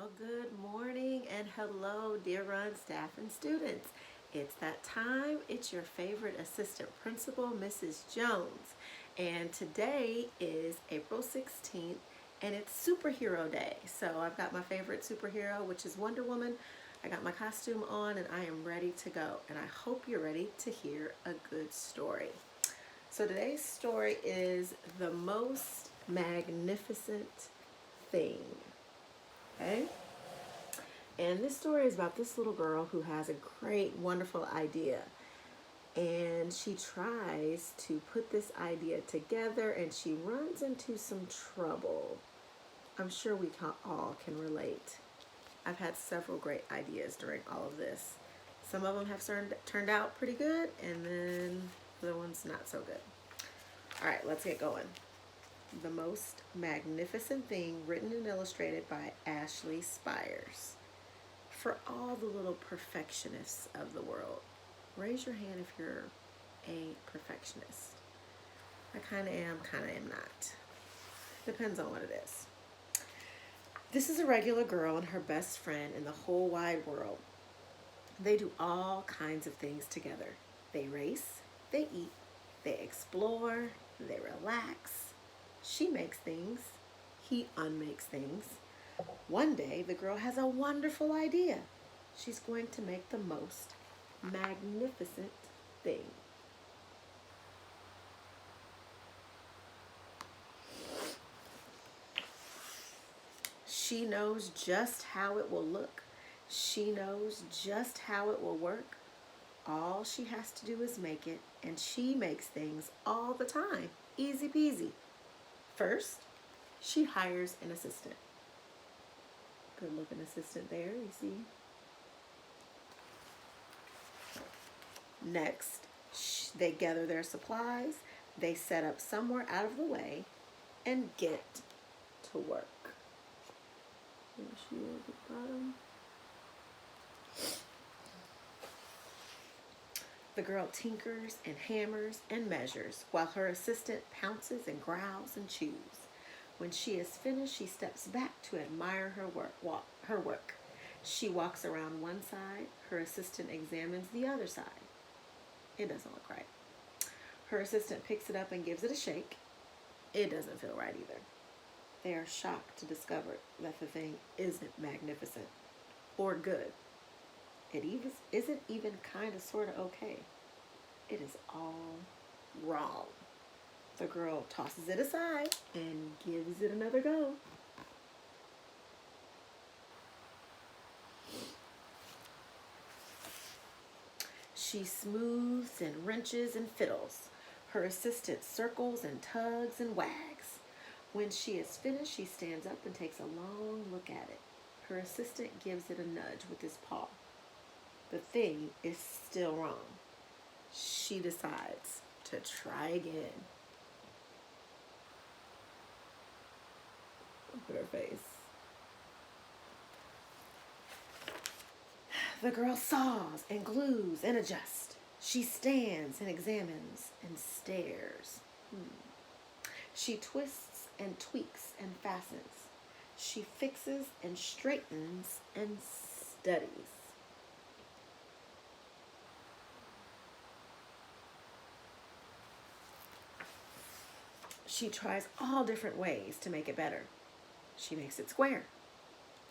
Well, good morning and hello, dear Run staff and students. It's that time. It's your favorite assistant principal, Mrs. Jones. And today is April 16th and it's Superhero Day. So I've got my favorite superhero, which is Wonder Woman. I got my costume on and I am ready to go. And I hope you're ready to hear a good story. So today's story is The Most Magnificent Thing. Okay? And this story is about this little girl who has a great, wonderful idea. And she tries to put this idea together and she runs into some trouble. I'm sure we all can relate. I've had several great ideas during all of this. Some of them have turned out pretty good, and then the ones not so good. All right, let's get going. The Most Magnificent Thing, written and illustrated by Ashley Spires. For all the little perfectionists of the world, raise your hand if you're a perfectionist. I kind of am not. Depends on what it is. This is a regular girl and her best friend in the whole wide world. They do all kinds of things together. They race, they eat, they explore, they relax. She makes things, he unmakes things. One day, the girl has a wonderful idea. She's going to make the most magnificent thing. She knows just how it will look. She knows just how it will work. All she has to do is make it, and she makes things all the time. Easy peasy. First, she hires an assistant. Good looking assistant there, you see. Next, they gather their supplies, they set up somewhere out of the way, and get to work. There she is at the bottom. The girl tinkers and hammers and measures while her assistant pounces and growls and chews. When she is finished, she steps back to admire her work. She walks around one side. Her assistant examines the other side. It doesn't look right. Her assistant picks it up and gives it a shake. It doesn't feel right either. They are shocked to discover that the thing isn't magnificent or good. It isn't even kind of sort of okay. It is all wrong. The girl tosses it aside and gives it another go. She smooths and wrenches and fiddles. Her assistant circles and tugs and wags. When she is finished, she stands up and takes a long look at it. Her assistant gives it a nudge with his paw. The thing is still wrong. She decides to try again. Look at her face. The girl saws and glues and adjusts. She stands and examines and stares. She twists and tweaks and fastens. She fixes and straightens and studies. She tries all different ways to make it better. She makes it square.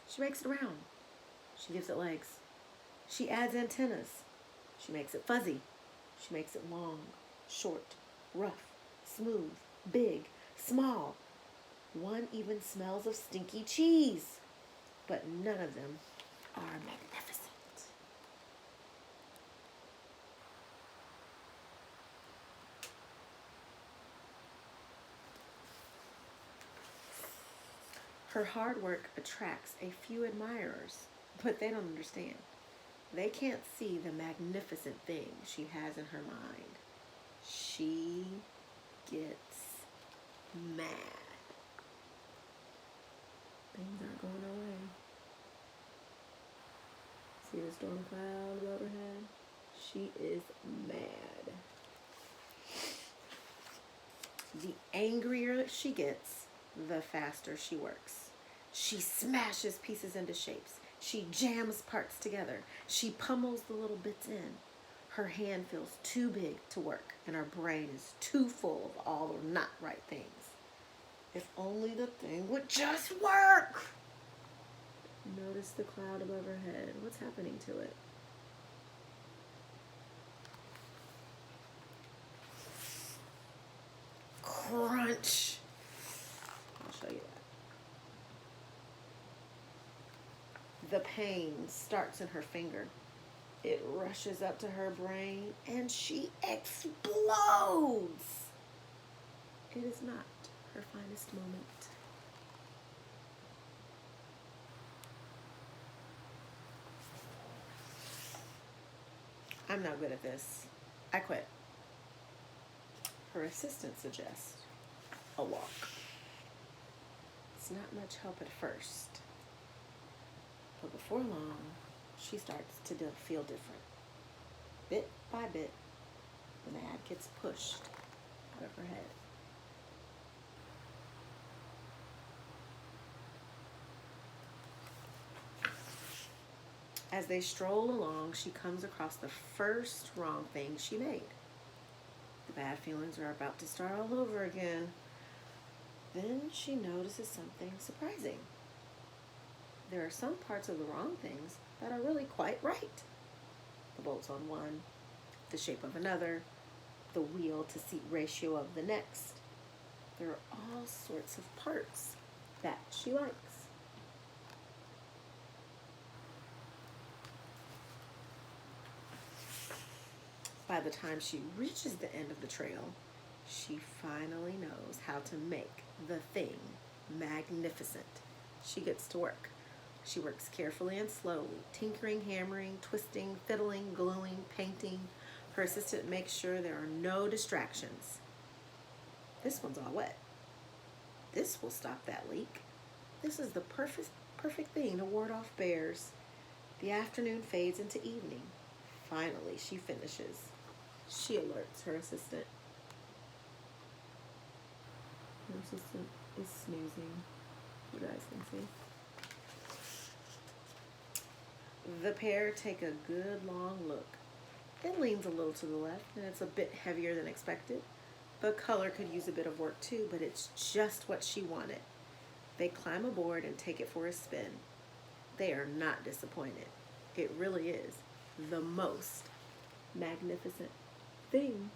She makes it round. She gives it legs. She adds antennas. She makes it fuzzy. She makes it long, short, rough, smooth, big, small. One even smells of stinky cheese. But none of them are magnificent. Her hard work attracts a few admirers, but they don't understand. They can't see the magnificent thing she has in her mind. She gets mad. Things aren't going her way. See the storm cloud above her head? She is mad. The angrier she gets, the faster she works. She smashes pieces into shapes. She jams parts together. She pummels the little bits in. Her hand feels too big to work, and her brain is too full of all the not right things. If only the thing would just work! Notice the cloud above her head. What's happening to it? Crunch! I'll show you that. The pain starts in her finger. It rushes up to her brain and she explodes. It is not her finest moment. I'm not good at this. I quit. Her assistant suggests a walk. It's not much help at first, but before long, she starts to feel different. Bit by bit, the mad gets pushed out of her head. As they stroll along, she comes across the first wrong thing she made. The bad feelings are about to start all over again. Then she notices something surprising. There are some parts of the wrong things that are really quite right. The bolts on one, the shape of another, the wheel to seat ratio of the next. There are all sorts of parts that she likes. By the time she reaches the end of the trail, she finally knows how to make the thing magnificent. She gets to work. She works carefully and slowly, tinkering, hammering, twisting, fiddling, gluing, painting. Her assistant makes sure there are no distractions. This one's all wet. This will stop that leak. This is the perfect thing to ward off bears. The afternoon fades into evening. Finally, she finishes. She alerts her assistant. Her assistant is snoozing. You guys can see. The pair take a good long look. It leans a little to the left and it's a bit heavier than expected. The color could use a bit of work too, but it's just what she wanted. They climb aboard and take it for a spin. They are not disappointed. It really is the most magnificent thing.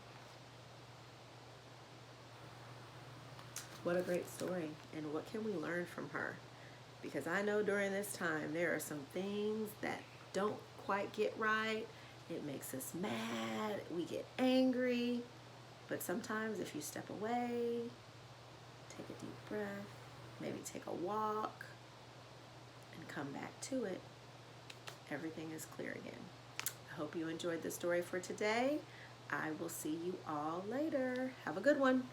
What a great story. And what can we learn from her? Because I know during this time there are some things that don't quite get right. It makes us mad. We get angry. But sometimes if you step away, take a deep breath, maybe take a walk, and come back to it, everything is clear again. I hope you enjoyed the story for today. I will see you all later. Have a good one.